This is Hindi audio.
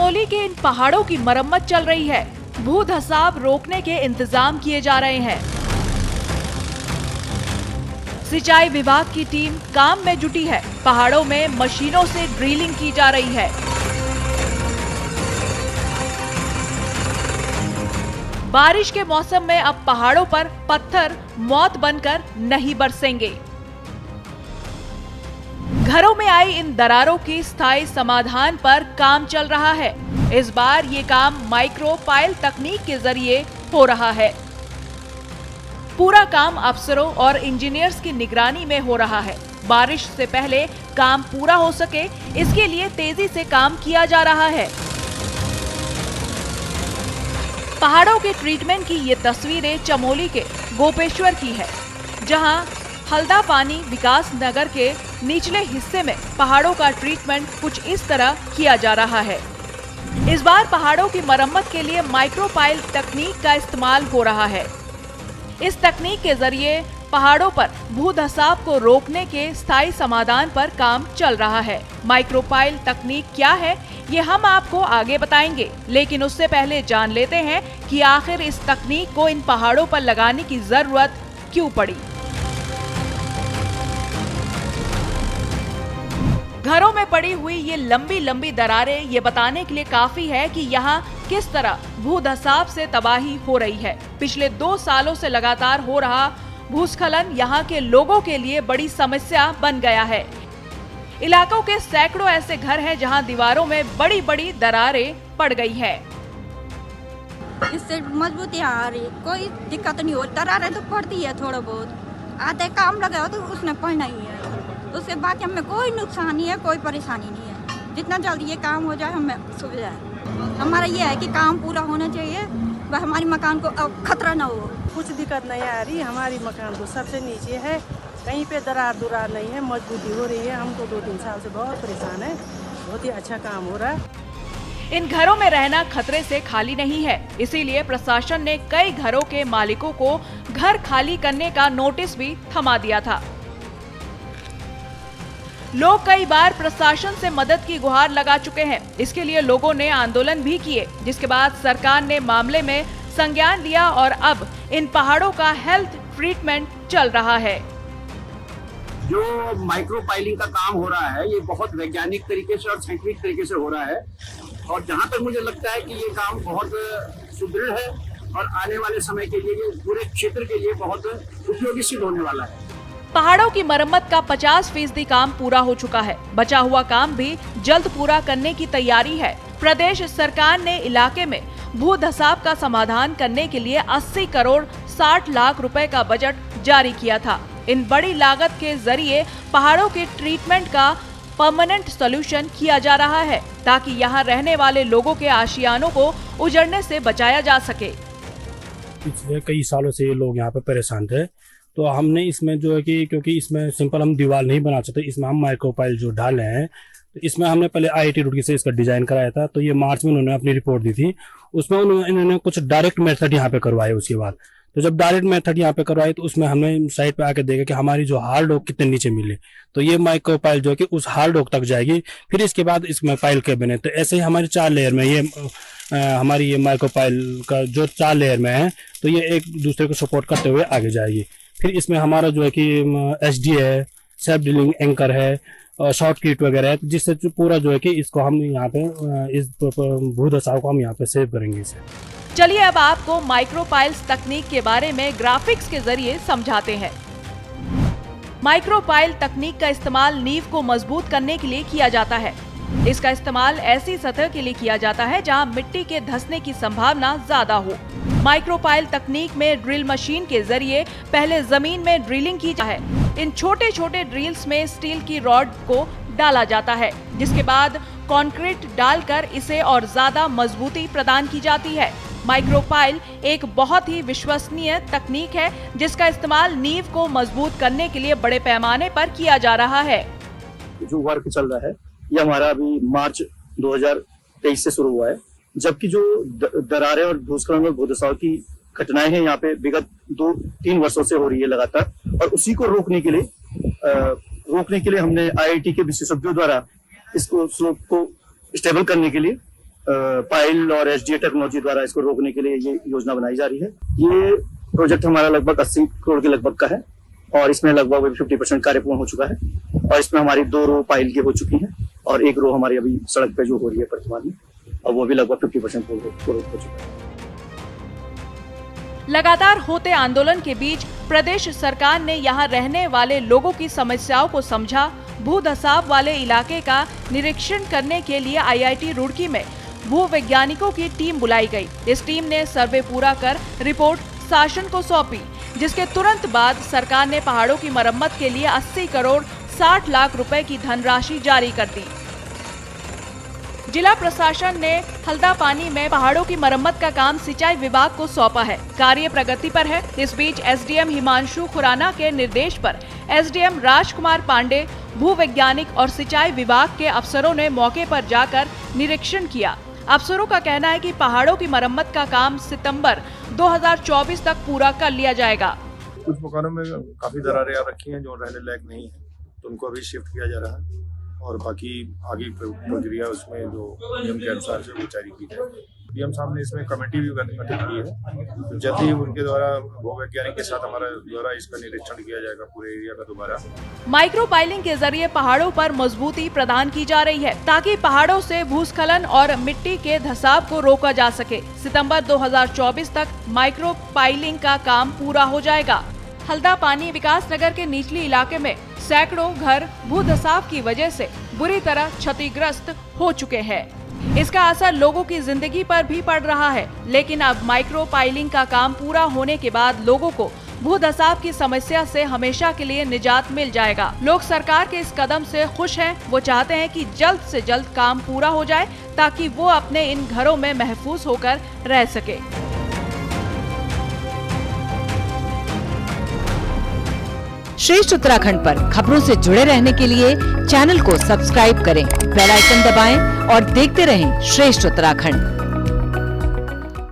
चमोली के इन पहाड़ों की मरम्मत चल रही है। भू धसाव रोकने के इंतजाम किए जा रहे हैं। सिंचाई विभाग की टीम काम में जुटी है। पहाड़ों में मशीनों से ड्रिलिंग की जा रही है। बारिश के मौसम में अब पहाड़ों पर पत्थर मौत बनकर नहीं बरसेंगे। घरों में आई इन दरारों की स्थायी समाधान पर काम चल रहा है। इस बार ये काम माइक्रो पाइल तकनीक के जरिए हो रहा है। पूरा काम अफसरों और इंजीनियर्स की निगरानी में हो रहा है। बारिश से पहले काम पूरा हो सके, इसके लिए तेजी से काम किया जा रहा है। पहाड़ों के ट्रीटमेंट की ये तस्वीरें चमोली के गोपेश्वर की है, जहां हल्दा पानी विकास नगर के निचले हिस्से में पहाड़ों का ट्रीटमेंट कुछ इस तरह किया जा रहा है। इस बार पहाड़ों की मरम्मत के लिए माइक्रोपाइल तकनीक का इस्तेमाल हो रहा है। इस तकनीक के जरिए पहाड़ों पर भू धसाव को रोकने के स्थायी समाधान पर काम चल रहा है। माइक्रोपाइल तकनीक क्या है, ये हम आपको आगे बताएंगे, लेकिन उससे पहले जान लेते हैं कि आखिर इस तकनीक को इन पहाड़ों पर लगाने की जरूरत क्यों पड़ी। घरों में पड़ी हुई ये लंबी लंबी दरारें ये बताने के लिए काफी है कि यहाँ किस तरह भू धसाव से तबाही हो रही है। पिछले 2 सालों से लगातार हो रहा भूस्खलन यहाँ के लोगों के लिए बड़ी समस्या बन गया है। इलाकों के सैकड़ों ऐसे घर हैं जहाँ दीवारों में बड़ी बड़ी दरारें पड़ गई है। इससे मजबूती आ रही, कोई दिक्कत नहीं हो। दरारें तो पड़ती है थोड़ा बहुत, आधे काम लगे हो तो उसने पड़ना ही है। उसके बाद हमें कोई नुकसान नहीं है, कोई परेशानी नहीं है। जितना जल्दी ये काम हो जाए हमें सुविधा है। हमारा ये है कि काम पूरा होना चाहिए, वह हमारे मकान को अब खतरा ना हो। कुछ दिक्कत नहीं आ रही। हमारी मकान तो सबसे नीचे है, कहीं पे दरार दुरार नहीं है, मजबूती हो रही है। हम तो 2-3 साल से बहुत परेशान है। बहुत ही अच्छा काम हो रहा है। इन घरों में रहना खतरे से खाली नहीं है, इसीलिए प्रशासन ने कई घरों के मालिकों को घर खाली करने का नोटिस भी थमा दिया था। लोग कई बार प्रशासन से मदद की गुहार लगा चुके हैं। इसके लिए लोगों ने आंदोलन भी किए, जिसके बाद सरकार ने मामले में संज्ञान लिया और अब इन पहाड़ों का हेल्थ ट्रीटमेंट चल रहा है। जो माइक्रोपाइलिंग का काम हो रहा है, ये बहुत वैज्ञानिक तरीके से और साइंटिफिक तरीके से हो रहा है, और जहाँ तक मुझे लगता है कि ये काम बहुत सुदृढ़ है और आने वाले समय के लिए पूरे क्षेत्र के लिए बहुत उपयोगी सिद्ध होने वाला है। पहाड़ों की मरम्मत का 50% काम पूरा हो चुका है। बचा हुआ काम भी जल्द पूरा करने की तैयारी है। प्रदेश सरकार ने इलाके में भू धसाव का समाधान करने के लिए 80 करोड़ 60 लाख रुपए का बजट जारी किया था। इन बड़ी लागत के जरिए पहाड़ों के ट्रीटमेंट का परमानेंट सॉल्यूशन किया जा रहा है, ताकि यहाँ रहने वाले लोगों के आशियानों को उजड़ने से बचाया जा सके। पिछले कई सालों से ये लोग यहाँ पे परेशान थे, तो हमने इसमें जो है कि क्योंकि इसमें सिंपल हम दीवार नहीं बना सकते, इसमें हम माइक्रोपाइल जो डाले हैं, तो इसमें हमने पहले IIT रुड़की से इसका डिजाइन कराया था। तो ये मार्च में उन्होंने अपनी रिपोर्ट दी थी, उसमें इन्होंने कुछ डायरेक्ट मेथड यहाँ पे करवाए। उसके बाद तो जब डायरेक्ट मेथड यहाँ पे करवाए तो उसमें हमने साइड पे आके देखा कि हमारी जो हार्ड रॉक कितने नीचे मिले, तो ये माइक्रोपाइल जो है कि उस हार्ड रॉक तक जाएगी। फिर इसके बाद इसमें पाइल के बने, तो ऐसे ही हमारी 4 लेयर में ये हमारी ये माइक्रोपाइल का जो 4 लेयर में है, तो ये एक दूसरे को सपोर्ट करते हुए आगे जाएगी। फिर इसमें हमारा जो है कि HD है, सेल्फ ड्रिलिंग एंकर है और शॉर्ट किट वगैरह है, जिससे पूरा जो है कि इसको हम यहाँ पे इस भू धसाव को हम यहाँ पे सेव करेंगे इसे। चलिए अब आपको माइक्रोपाइल्स तकनीक के बारे में ग्राफिक्स के जरिए समझाते हैं। माइक्रोपाइल तकनीक का इस्तेमाल नींव को मजबूत करने के लिए किया जाता है। इसका इस्तेमाल ऐसी सतह के लिए किया जाता है जहां मिट्टी के धंसने की संभावना ज्यादा हो। माइक्रोपाइल तकनीक में ड्रिल मशीन के जरिए पहले जमीन में ड्रिलिंग की जाती है। इन छोटे छोटे ड्रिल्स में स्टील की रॉड को डाला जाता है, जिसके बाद कंक्रीट डालकर इसे और ज्यादा मजबूती प्रदान की जाती है। माइक्रोपाइल एक बहुत ही विश्वसनीय तकनीक है, जिसका इस्तेमाल नींव को मजबूत करने के लिए बड़े पैमाने पर किया जा रहा है। जो वर्क चल रहा है ये हमारा अभी मार्च 2023 से शुरू हुआ है, जबकि जो दरारें और भूस्खलन और भू धसाव की घटनाएं हैं यहाँ पे विगत 2-3 वर्षों से हो रही है लगातार, और उसी को रोकने के लिए हमने IIT के विशेषज्ञों द्वारा इसको स्लोप को स्टेबल करने के लिए पाइल और SDA टेक्नोलॉजी द्वारा इसको रोकने के लिए ये योजना बनाई जा रही है। ये प्रोजेक्ट हमारा लगभग 80 करोड़ के लगभग का है और इसमें लगभग 50% कार्य पूर्ण हो चुका है और इसमें हमारी 2 रो पाइल की हो चुकी हैं और 1 रो हमारी अभी सड़क पे जो हो रही है वर्तमान में, और वो भी लगभग 50% पूर्ण हो चुका है। लगातार होते आंदोलन के बीच प्रदेश सरकार ने यहां रहने वाले लोगों की समस्याओं को समझा। भू धसाव वाले इलाके का निरीक्षण करने के लिए IIT रुड़की में भू वैज्ञानिकों की टीम बुलाई गई। इस टीम ने सर्वे पूरा कर रिपोर्ट शासन को सौंपी, जिसके तुरंत बाद सरकार ने पहाड़ों की मरम्मत के लिए 80 करोड़ 60 लाख रुपए की धनराशि जारी कर दी। जिला प्रशासन ने हल्दा पानी में पहाड़ों की मरम्मत का काम सिंचाई विभाग को सौंपा है। कार्य प्रगति पर है। इस बीच SDM हिमांशु खुराना के निर्देश पर SDM राजकुमार पांडे, भू वैज्ञानिक और सिंचाई विभाग के अफसरों ने मौके पर जाकर निरीक्षण किया। अफसरों का कहना है कि पहाड़ों की मरम्मत का काम सितंबर 2024 तक पूरा कर लिया जाएगा। कुछ मकानों में काफी दरारें आ रखी हैं जो रहने लायक नहीं है, तो उनको अभी शिफ्ट किया जा रहा है और बाकी आगे प्रक्रिया उसमें जो नियम के अनुसार से वो जारी की जाएगी। PM साहब ने इसमें कमेटी भी गठित की है, तो जल्द ही उनके द्वारा भूवैज्ञानिक के साथ हमारा द्वारा इसका निरीक्षण किया जाएगा पूरे एरिया का दोबारा। माइक्रो पाइलिंग के जरिए पहाड़ों पर मजबूती प्रदान की जा रही है ताकि पहाड़ों से भूस्खलन और मिट्टी के धसाव को रोका जा सके। सितंबर 2024 तक माइक्रो पाइलिंग का काम पूरा हो जाएगा। हल्दा पानी विकास नगर के निचली इलाके में सैकड़ों घर भू धसाव की वजह से बुरी तरह क्षतिग्रस्त हो चुके हैं। इसका असर लोगों की जिंदगी पर भी पड़ रहा है, लेकिन अब माइक्रो पाइलिंग का काम पूरा होने के बाद लोगों को भू धसाव की समस्या से हमेशा के लिए निजात मिल जाएगा। लोग सरकार के इस कदम से खुश हैं। वो चाहते हैं कि जल्द से जल्द काम पूरा हो जाए ताकि वो अपने इन घरों में महफूज होकर रह सके। श्रेष्ठ उत्तराखंड पर खबरों से जुड़े रहने के लिए चैनल को सब्सक्राइब करें, बेल आइकन दबाएं और देखते रहें श्रेष्ठ उत्तराखंड।